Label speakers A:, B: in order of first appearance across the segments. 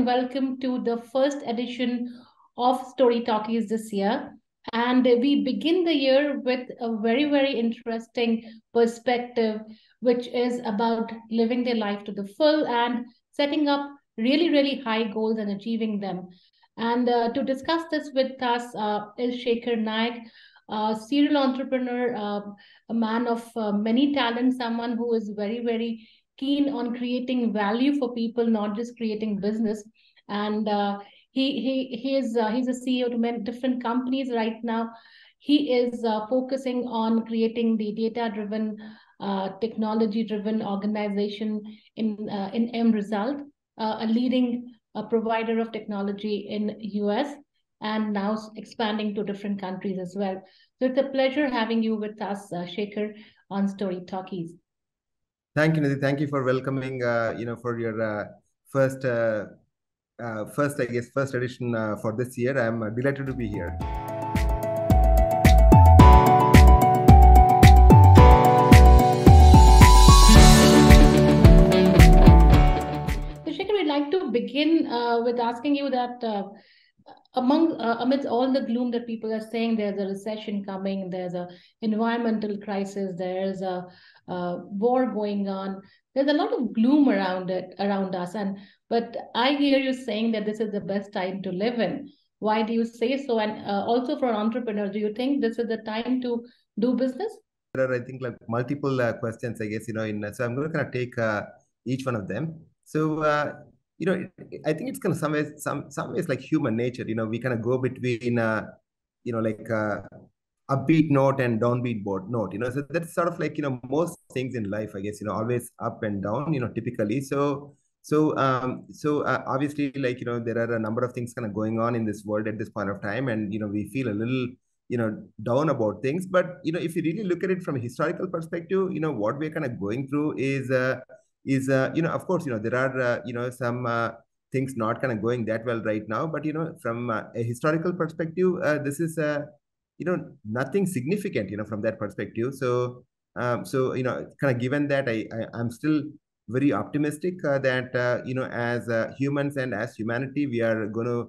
A: and welcome to the first edition of Storytalkies this year. And we begin the year with a very, very interesting perspective, which is about living their life to the full and setting up really, really high goals and achieving them. And to discuss this with us is Sekhar Naik, a serial entrepreneur, a man of many talents, someone who is very, very keen on creating value for people, not just creating business. And he's a CEO to many different companies right now. He is focusing on creating the data-driven, technology-driven organization in MResult, a leading provider of technology in US, and now expanding to different countries as well. So it's a pleasure having you with us, Sekhar, on Story Talkies.
B: Thank you, Nidhi. Thank you for welcoming, for your first, I guess, first edition for this year. I'm delighted to be here.
A: So, Shekhar, we'd like to begin with asking you that amidst all the gloom that people are saying, there's a recession coming, there's a environmental crisis, there's a war going on. There's a lot of gloom around us, but I hear you saying that this is the best time to live in. Why do you say so? And also for entrepreneurs, do you think this is the time to do business?
B: There are, I think, like multiple questions, I guess, so I'm going to kind of take each one of them. So, I think it's kind of some ways like human nature. We kind of go between, like upbeat note and downbeat note. So that's sort of like most things in life, I guess. Always up and down. Typically. So obviously, like there are a number of things kind of going on in this world at this point of time, and we feel a little down about things. But if you really look at it from a historical perspective, what we're kind of going through is of course, there are some things not kind of going that well right now. But from a historical perspective, this is nothing significant from that perspective. So kind of given that, I'm still very optimistic that as humans and as humanity, we're gonna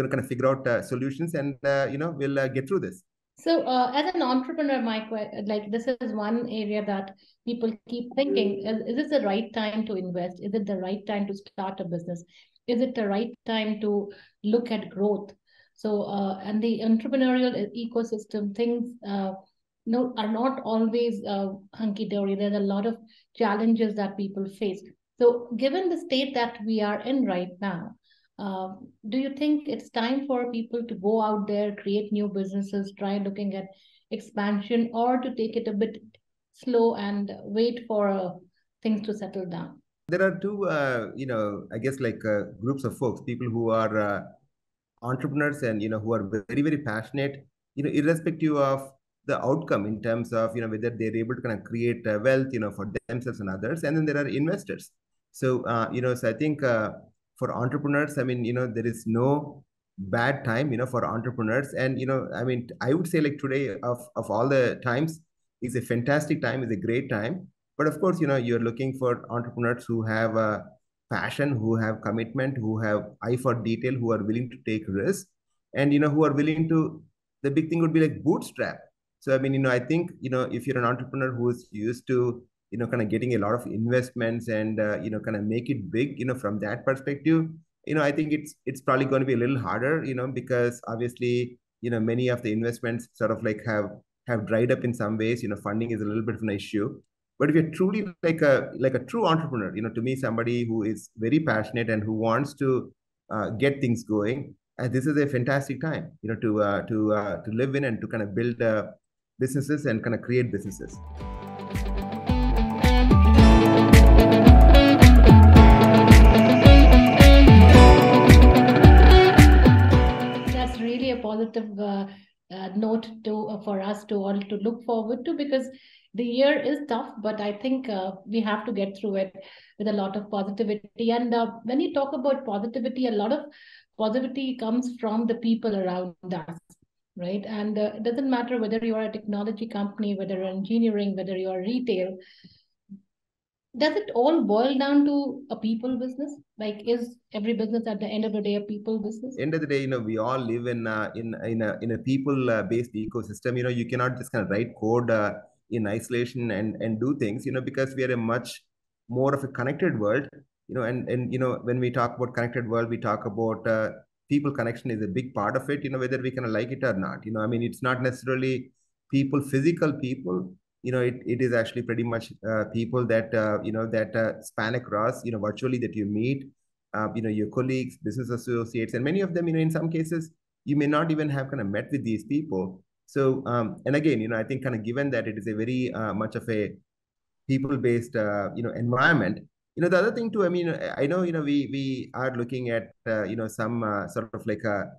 B: kind of figure out solutions, and we'll get through this.
A: So, as an entrepreneur, Mike, like this is one area that people keep thinking: is this the right time to invest? Is it the right time to start a business? Is it the right time to look at growth? So, and the entrepreneurial ecosystem things no are not always hunky dory. There's a lot of challenges that people face. So, given the state that we are in right now, do you think it's time for people to go out there, create new businesses, try looking at expansion, or to take it a bit slow and wait for things to settle down?
B: There are two, I guess, like groups of folks, people who are entrepreneurs and who are very, very passionate, irrespective of the outcome in terms of whether they're able to kind of create wealth for themselves and others. And then there are investors. So so I think for entrepreneurs, I mean there is no bad time for entrepreneurs. And I mean, I would say like today of all the times is a fantastic time, is a great time. But of course, you're looking for entrepreneurs who have a passion, who have commitment, who have eye for detail, who are willing to take risks, and who are willing to. The big thing would be like bootstrap. So I mean, I think if you're an entrepreneur who is used to kind of getting a lot of investments and kind of make it big, from that perspective, I think it's probably going to be a little harder, because obviously many of the investments sort of like have dried up in some ways. Funding is a little bit of an issue. But if you're truly like a true entrepreneur, to me, somebody who is very passionate and who wants to get things going, and this is a fantastic time, to live in and to kind of build businesses and kind of create businesses.
A: That's really a positive note for us to all to look forward to, because the year is tough, but I think we have to get through it with a lot of positivity. And when you talk about positivity, a lot of positivity comes from the people around us, right? And it doesn't matter whether you are a technology company, whether you're engineering, whether you are retail. Does it all boil down to a people business? Like, is every business at the end of the day a people business?
B: End of the day, we all live in a people based ecosystem. You cannot just kind of write code in isolation and do things. Because we are a much more of a connected world. And when we talk about connected world, we talk about people connection is a big part of it. Whether we kind of like it or not. I mean, it's not necessarily people, physical people. It is actually pretty much people that span across. Virtually that you meet, your colleagues, business associates, and many of them, in some cases, you may not even have kind of met with these people. So, and again, I think kind of given that it is a very much of a people-based, environment. The other thing too, I mean, I know, we are looking at, some sort of like a,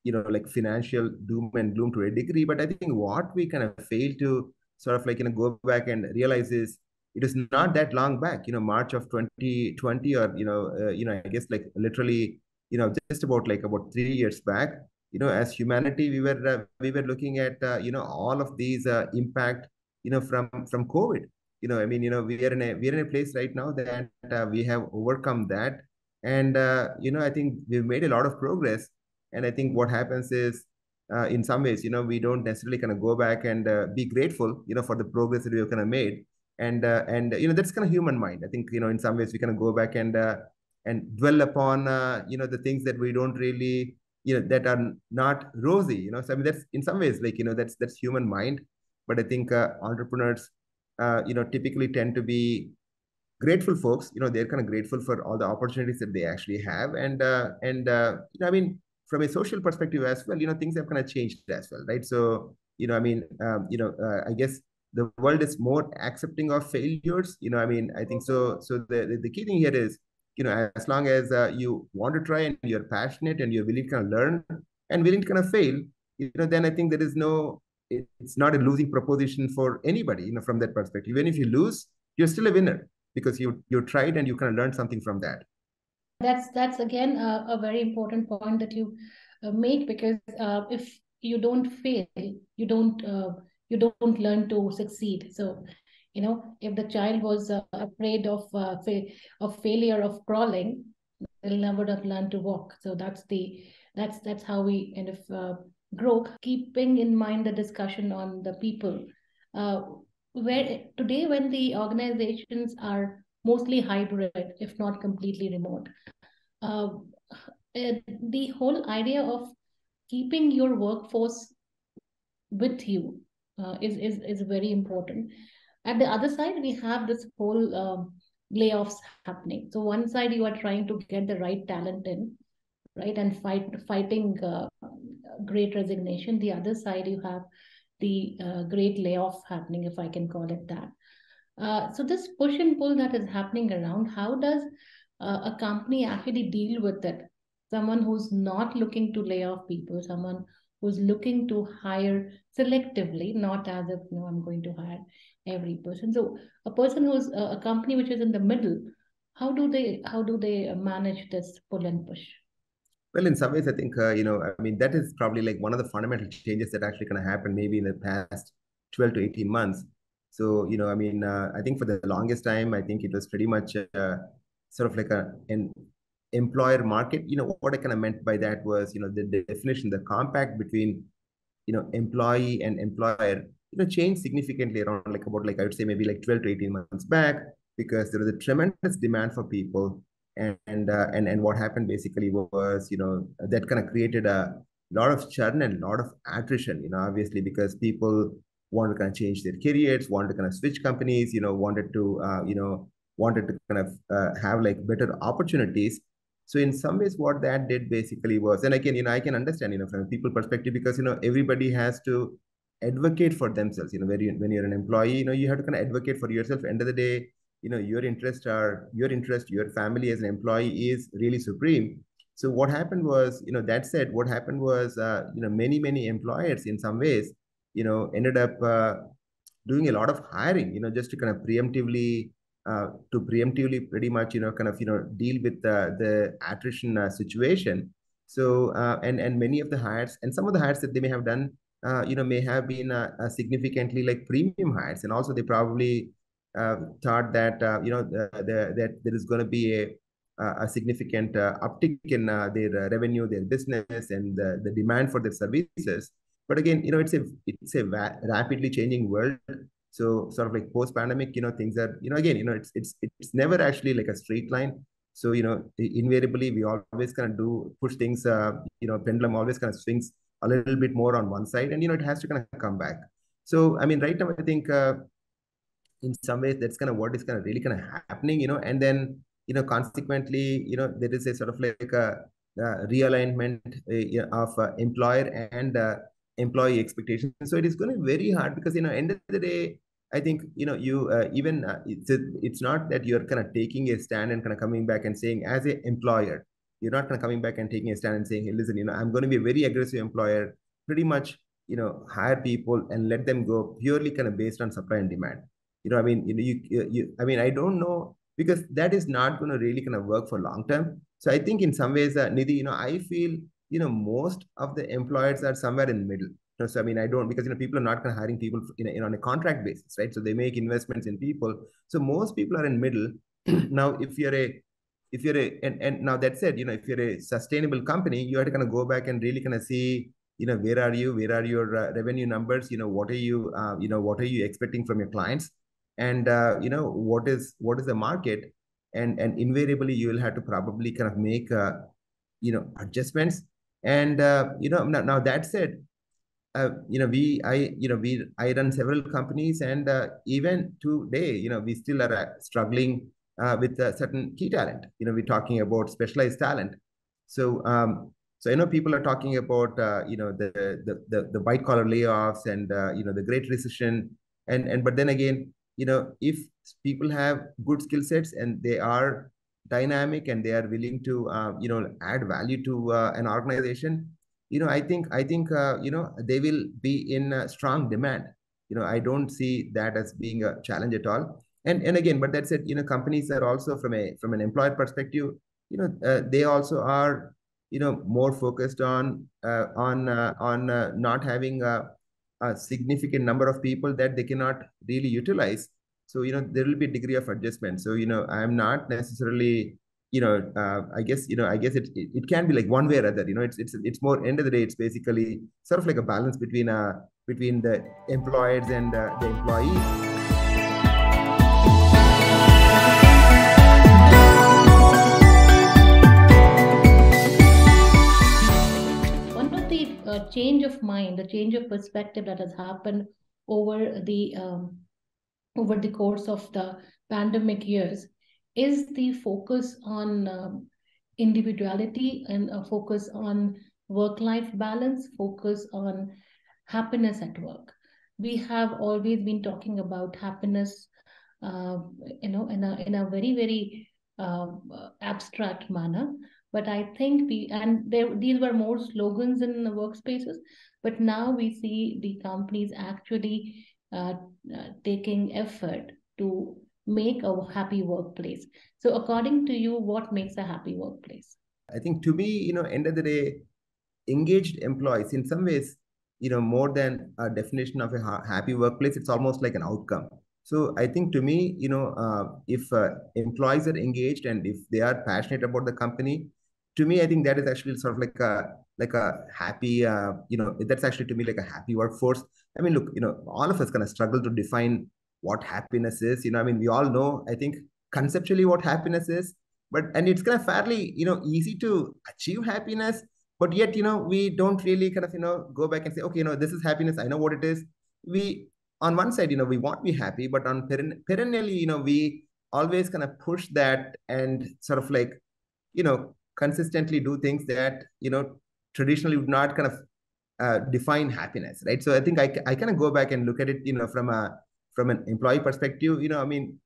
B: like financial doom and gloom to a degree, but I think what we kind of fail to sort of like, go back and realize is it is not that long back, March of 2020, or, I guess like literally, just about 3 years back, as humanity, we were looking at, all of these impact, from COVID. I mean, we are in a place right now that we have overcome that. And I think we've made a lot of progress. And I think what happens is, in some ways, we don't necessarily kind of go back and be grateful, for the progress that we have kind of made. And that's kind of human mind. I think, in some ways we kind of go back and dwell upon, the things that we don't really, that are not rosy. So I mean, that's in some ways like, that's human mind. But I think entrepreneurs, typically tend to be grateful folks. They're kind of grateful for all the opportunities that they actually have. And I mean, from a social perspective as well, things have kind of changed as well, right? So, I mean, I guess the world is more accepting of failures. I mean, I think so. So the key thing here is, as long as you want to try and you're passionate and you're willing to kind of learn and willing to kind of fail, then I think there is no, it's not a losing proposition for anybody, from that perspective. Even if you lose, you're still a winner because you tried and you kind of learned something from that.
A: That's again a very important point that you make, because if you don't fail, you don't you don't learn to succeed. So, if the child was afraid of failure of crawling, they'll never have learned to walk. So that's how we kind of grow. Keeping in mind the discussion on the people, uh, where today when the organizations are mostly hybrid, if not completely remote, uh, the whole idea of keeping your workforce with you is very important. At the other side, we have this whole layoffs happening. So one side you are trying to get the right talent in, right, and fighting great resignation. The other side you have the great layoff happening, if I can call it that. So this push and pull that is happening around, how does a company actually deal with it? Someone who's not looking to lay off people, someone who's looking to hire selectively, not as if, I'm going to hire every person. So a person who's a company which is in the middle, how do they manage this pull and push?
B: Well, in some ways, I think, I mean, that is probably like one of the fundamental changes that actually going to happen maybe in the past 12 to 18 months. So, I mean, I think for the longest time, I think it was pretty much sort of like an employer market. What I kind of meant by that was, the definition, the compact between, employee and employer, changed significantly around like I would say maybe like 12 to 18 months back, because there was a tremendous demand for people. And what happened basically was, that kind of created a lot of churn and a lot of attrition, obviously, because people wanted to kind of change their careers, wanted to kind of switch companies, wanted to kind of have like better opportunities. So in some ways, what that did basically was, and again, I can understand, from a people perspective, because, everybody has to advocate for themselves. When you're an employee, you have to kind of advocate for yourself. End of the day, your family as an employee is really supreme. So what happened was, that said, what happened was, many employers in some ways, ended up doing a lot of hiring, just to kind of preemptively pretty much, kind of, deal with the attrition situation. So, and many of the hires and some of the hires that they may have done, may have been significantly like premium hires. And also they probably thought that that there is going to be a significant uptick in their revenue, their business, and the demand for their services. But again, it's a rapidly changing world. So sort of like post pandemic, things are, again, it's never actually like a straight line. So invariably we always kind of do push things. Pendulum always kind of swings a little bit more on one side, and it has to kind of come back. So I mean, right now I think. In some ways that's kind of what is kind of really kind of happening, and then consequently there is a sort of like a realignment of employer and employee expectations. So it is going to be very hard because end of the day I think you even it's not that you're kind of taking a stand and kind of coming back and saying as an employer you're not kind of coming back and taking a stand and saying, hey, listen, I'm going to be a very aggressive employer, pretty much hire people and let them go purely kind of based on supply and demand. I mean, I mean, I don't know, because that is not going to really kind of work for long term. So I think in some ways, Nidhi, I feel, most of the employers are somewhere in the middle. So I mean, I don't, because people are not kind of hiring people on a contract basis, right? So they make investments in people. So most people are in middle. Now, and now that said, if you're a sustainable company, you have to kind of go back and really kind of see, where are you, where are your revenue numbers, what are you, what are you expecting from your clients, and what is the market, and invariably you will have to probably kind of make adjustments. And now that said, I run several companies, and even today, we still are struggling with certain key talent. We're talking about specialized talent. So I know people are talking about the white collar layoffs and the Great Recession, and but then again, if people have good skill sets and they are dynamic and they are willing to add value to an organization, I think they will be in strong demand. I don't see that as being a challenge at all. And again, but that said, companies are also from an employer perspective, they also are more focused on not having a significant number of people that they cannot really utilize. So there will be a degree of adjustment. So I'm not necessarily I guess it can be like one way or other. It's more, end of the day, it's basically sort of like a balance between the employers and the employees.
A: Change of mind, the change of perspective that has happened over the course of the pandemic years is the focus on individuality and a focus on work-life balance, focus on happiness at work. We have always been talking about happiness, in a very, very abstract manner. But I think these were more slogans in the workspaces, but now we see the companies actually taking effort to make a happy workplace. So according to you, what makes a happy workplace?
B: I think to me, end of the day, engaged employees, in some ways, more than a definition of a happy workplace, it's almost like an outcome. So I think to me, if employees are engaged and if they are passionate about the company, to me, I think that is actually sort of like a happy, that's actually to me like a happy workforce. I mean, look, all of us kind of struggle to define what happiness is. I mean, we all know, I think, conceptually what happiness is, and it's kind of fairly, easy to achieve happiness, but yet, we don't really kind of, go back and say, okay, this is happiness. I know what it is. We, on one side, we want to be happy, but on perennially, we always kind of push that and sort of like, consistently do things that, traditionally would not kind of define happiness, right? So I think I kind of go back and look at it, from an employee perspective, I mean,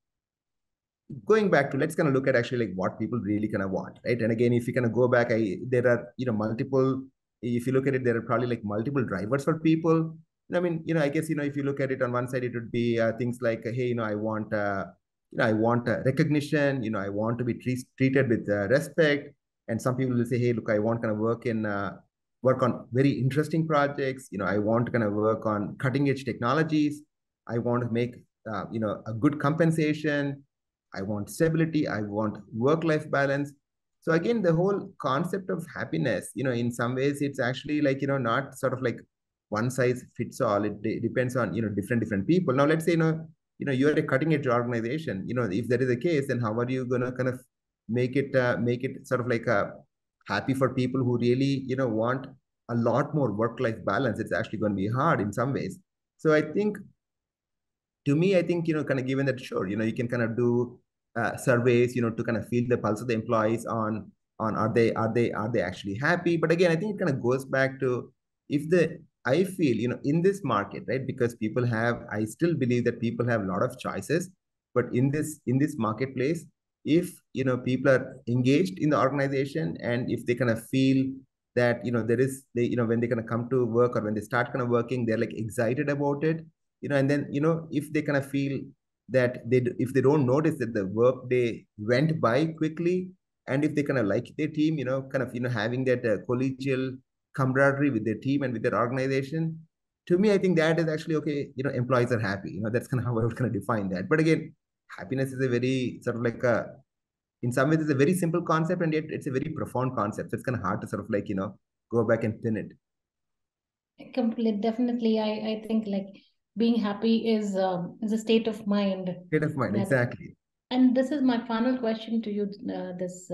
B: going back to, let's kind of look at actually like what people really kind of want, right? And again, if you kind of go back, there are, multiple, if you look at it, there are probably like multiple drivers for people. I mean, I guess, if you look at it on one side, it would be things like, hey, I want, I want recognition, I want to be treated with respect. And some people will say, hey, look, I want kind of work on very interesting projects. I want to kind of work on cutting edge technologies. I want to make a good compensation. I want stability. I want work-life balance. So again, the whole concept of happiness, in some ways, it's actually like, not sort of like one size fits all. It depends on, different people. Now, let's say, you're a cutting edge organization. If that is the case, then how are you going to kind of make it sort of like a happy for people who really, want a lot more work-life balance? It's actually going to be hard in some ways. So I think, to me, I think, kind of given that, sure, you can kind of do surveys, to kind of feel the pulse of the employees on are they actually happy? But again, I think it kind of goes back to, if the I feel, in this market, right? Because I still believe that people have a lot of choices, but in this marketplace, if people are engaged in the organization, and if they kind of feel that when they kind of come to work, or when they start kind of working, they're like excited about it, and then if they kind of feel that if they don't notice that the work day went by quickly, and if they kind of like their team, kind of having that collegial camaraderie with their team and with their organization, to me, I think that is actually okay. Employees are happy. That's kind of how I would kind of define that. But again, happiness is a very sort of like in some ways, it's a very simple concept, and yet it's a very profound concept. So it's kind of hard to sort of like go back and pin it.
A: Completely, definitely. I think like being happy is a state of mind.
B: State of mind,
A: That,
B: exactly.
A: and this is my final question to you. This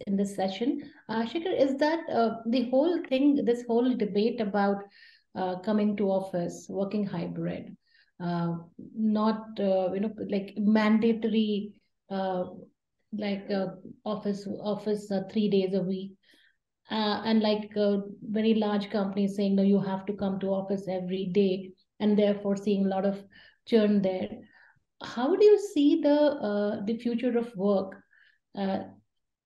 A: in this session, Shikhar, is that the whole thing, this whole debate about coming to office, working hybrid, not like mandatory, like office 3 days a week, and like very large companies saying no, you have to come to office every day, and therefore seeing a lot of churn there. How do you see the future of work? Uh,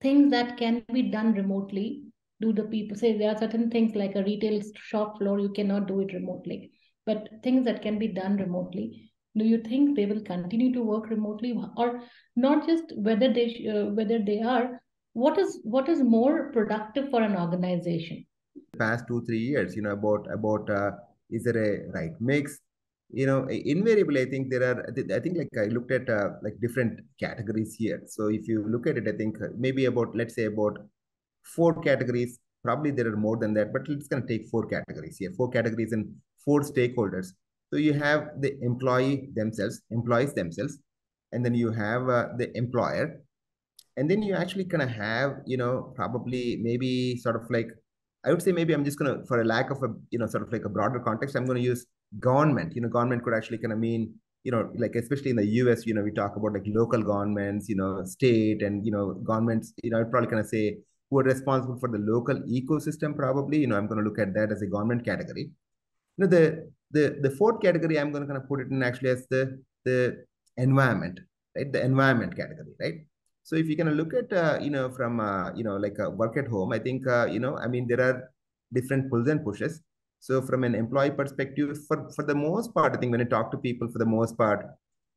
A: Things that can be done remotely. Do the people say there are certain things like a retail shop floor, you cannot do it remotely, but things that can be done remotely, do you think they will continue to work remotely, or not just whether they are, what is more productive for an organization?
B: Past 2 3 years, about is there a right mix? Invariably, I think there are. I think like I looked at like different categories here. So if you look at it, I think maybe about, let's say, about four categories. Probably there are more than that, but it's going to take four categories here. Four categories and four stakeholders. So you have the employees themselves, and then you have the employer, and then you actually kind of have probably maybe sort of like, I would say, maybe I'm just going to, for a lack of a sort of like a broader context, I'm going to use government. Government could actually kind of mean, like especially in the US, we talk about like local governments, state, and governments, I'd probably kind of say who are responsible for the local ecosystem. Probably, I'm going to look at that as a government category. The fourth category, I'm going to kind of put it in actually as the environment, right? The environment category, right? So if you kind of look at from like work at home, I think I mean, there are different pulls and pushes. So from an employee perspective, for the most part, I think when I talk to people, for the most part,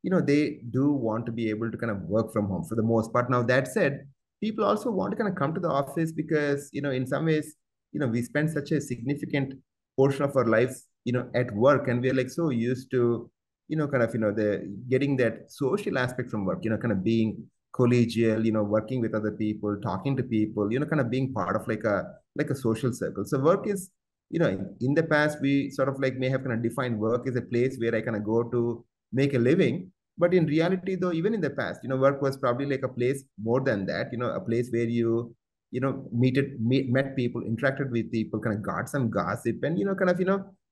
B: they do want to be able to kind of work from home for the most part. Now that said, people also want to kind of come to the office because in some ways, we spend such a significant portion of our lives at work, and we're like so used to kind of the getting that social aspect from work, kind of being collegial, working with other people, talking to people, kind of being part of like a social circle. So work is, in the past, we sort of like may have kind of defined work as a place where I kind of go to make a living. But in reality, though, even in the past, work was probably like a place more than that, a place where you met people, interacted with people, kind of got some gossip, and kind of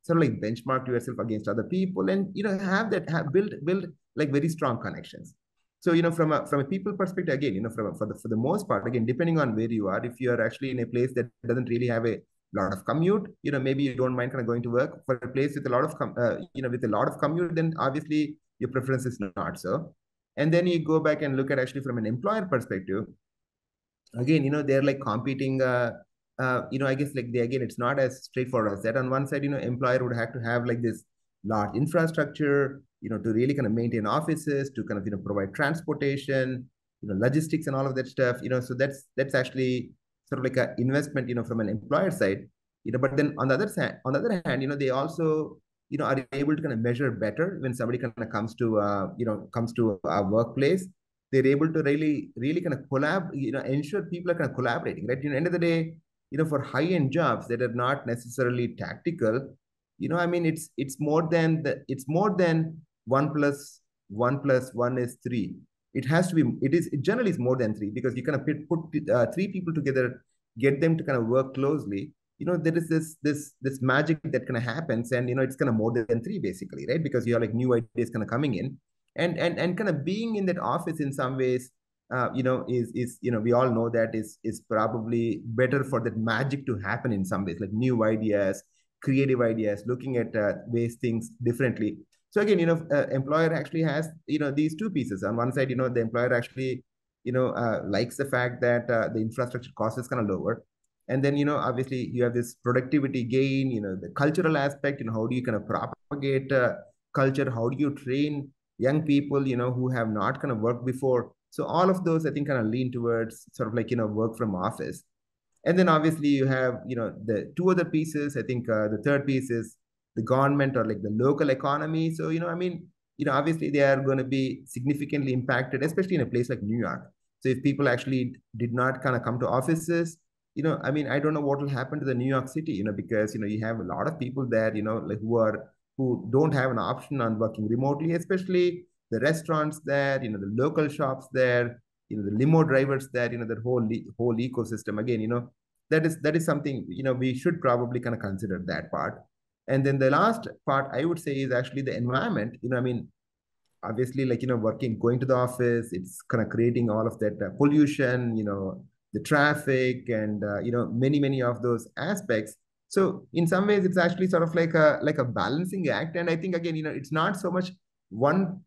B: sort of like benchmark yourself against other people, and have build like very strong connections. So from a people perspective, again, for the most part, again, depending on where you are, if you are actually in a place that doesn't really have a lot of commute, maybe you don't mind kind of going to work. For a place with a lot of with a lot of commute, then obviously your preference is not so. And then you go back and look at actually from an employer perspective, again, they're like competing. I guess like again, it's not as straightforward as that. On one side, employer would have to have like this large infrastructure, to really kind of maintain offices, to kind of provide transportation, logistics and all of that stuff. So that's actually sort of like an investment, from an employer side. But then on the other hand, they also are able to kind of measure better when somebody kind of comes to our workplace. They're able to really kind of ensure people are kind of collaborating, right? End of the day, for high-end jobs that are not necessarily tactical, I mean, it's more than one plus one is three. It has to be, it generally is more than three, because you kind of put three people together, get them to kind of work closely. There is this magic that kind of happens, and it's kind of more than three basically, right? Because you have like new ideas kind of coming in, and kind of being in that office in some ways, is we all know that is probably better for that magic to happen in some ways, like new ideas, creative ideas, looking at ways things differently. So again, employer actually has these two pieces. On one side, the employer actually likes the fact that the infrastructure cost is kind of lower, and then obviously you have this productivity gain, the cultural aspect, how do you kind of propagate culture, how do you train young people who have not kind of worked before. So all of those I think kind of lean towards sort of like work from office. And then obviously you have the two other pieces. I think the third piece is the government or like the local economy. So I mean, obviously they are going to be significantly impacted, especially in a place like New York. So if people actually did not kind of come to offices, I mean, I don't know what will happen to the New York City, because you have a lot of people there, like who don't have an option on working remotely, especially the restaurants there, the local shops there, the limo drivers there, that whole ecosystem. Again, that is something we should probably kind of consider that part. And then the last part I would say is actually the environment. I mean, obviously, like going to the office, it's kind of creating all of that pollution, the traffic, and many of those aspects. So in some ways it's actually sort of like a balancing act. And I think again, it's not so much one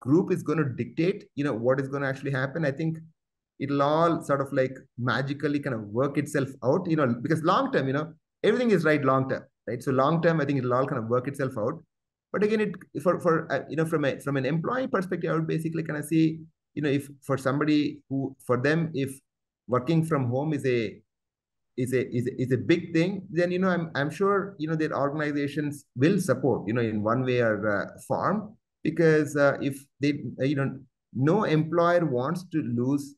B: group is going to dictate what is going to actually happen. I think it'll all sort of like magically kind of work itself out, because long term, everything is right long term, right? So long term, I think it'll all kind of work itself out. But again, it for from an employee perspective, I would basically kind of see, if for somebody who, for them, if working from home is a big thing, then I'm sure that organizations will support in one way or form, because if they no employer wants to lose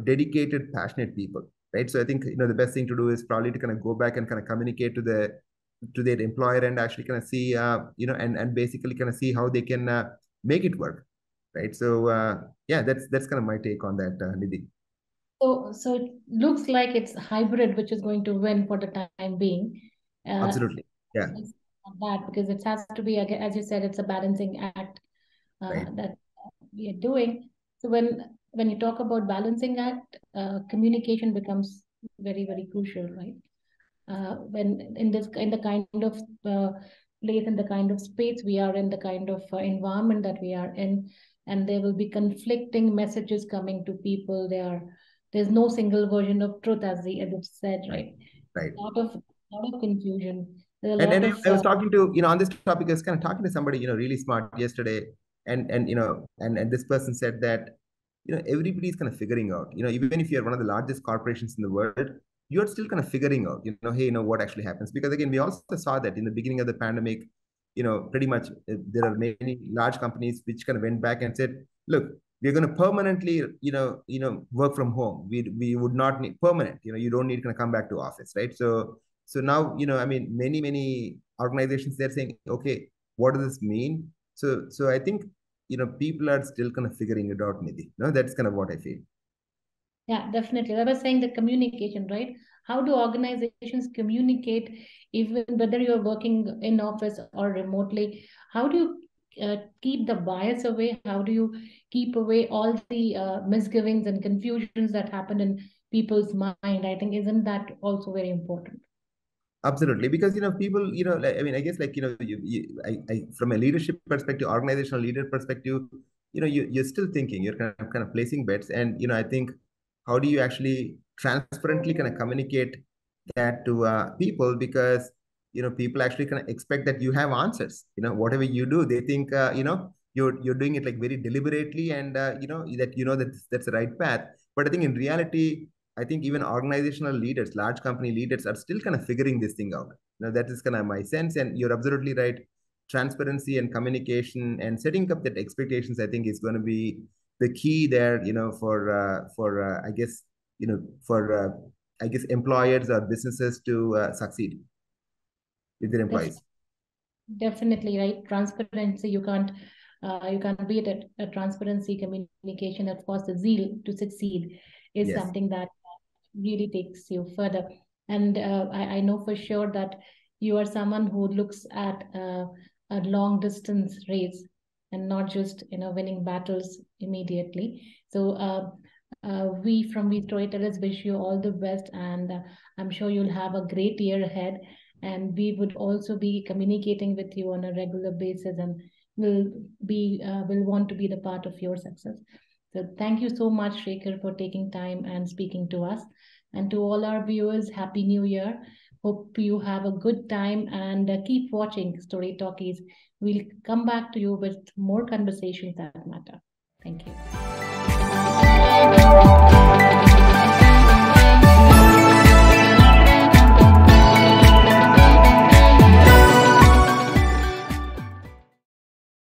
B: dedicated, passionate people, right? So I think the best thing to do is probably to kind of go back and kind of communicate to their employer, and actually kind of see and basically kind of see how they can make it work, right? So yeah, that's kind of my take on that, Nidhi.
A: So it looks like it's hybrid, which is going to win for the time being. Uh,
B: Absolutely. Yeah.
A: that because it has to be, as you said, it's a balancing act
B: Right.
A: that we are doing. So when you talk about balancing act, communication becomes very crucial, right? When in the kind of place, in the kind of space we are in, the kind of environment that we are in, and there will be conflicting messages coming to people. There's no single version of truth, as it said,
B: Right.
A: right?
B: Right.
A: Lot of confusion. There's a
B: And
A: lot
B: and
A: of
B: I was talking to, on this topic, I was kind of talking to somebody, really smart yesterday. And and this person said that, everybody's kind of figuring out, even if you're one of the largest corporations in the world, you're still kind of figuring out, hey, what actually happens. Because again, we also saw that in the beginning of the pandemic, pretty much there are many large companies which kind of went back and said, look, we're going to permanently, work from home. We would not need permanent, you don't need to kind of come back to office, right? So now, I mean, many organizations, they're saying, okay, what does this mean? So I think, people are still kind of figuring it out, Nidhi. No, that's kind of what I feel.
A: Yeah, definitely. I was saying the communication, right? How do organizations communicate, even whether you're working in office or remotely? How do you keep the bias away? How do you keep away all the misgivings and confusions that happen in people's mind? I think isn't that also very important?
B: Absolutely, because people, like, I mean, I guess, like, from a leadership perspective, organizational leader perspective, you're still thinking, you're kind of placing bets, and I think, how do you actually transparently kind of communicate that to people? Because people actually kind of expect that you have answers. Whatever you do, they think you're doing it like very deliberately, and that that's the right path. But I think in reality, I think even organizational leaders, large company leaders are still kind of figuring this thing out. That is kind of my sense. And you're absolutely right. Transparency and communication and setting up that expectations, I think, is going to be the key there, I guess, I guess employers or businesses to succeed with their employees.
A: Definitely, right. Transparency, you can't beat it. Transparency, communication, of course, the zeal to succeed is
B: Yes.
A: something that really takes you further. And I know for sure that you are someone who looks at a long distance race and not just winning battles immediately. So we from We-Storytellers wish you all the best, and I'm sure you'll have a great year ahead. And we would also be communicating with you on a regular basis, and will want to be the part of your success. So thank you so much, Sekhar, for taking time and speaking to us. And to all our viewers, Happy New Year. Hope you have a good time, and keep watching Story Talkies. We'll come back to you with more conversations that matter. Thank you.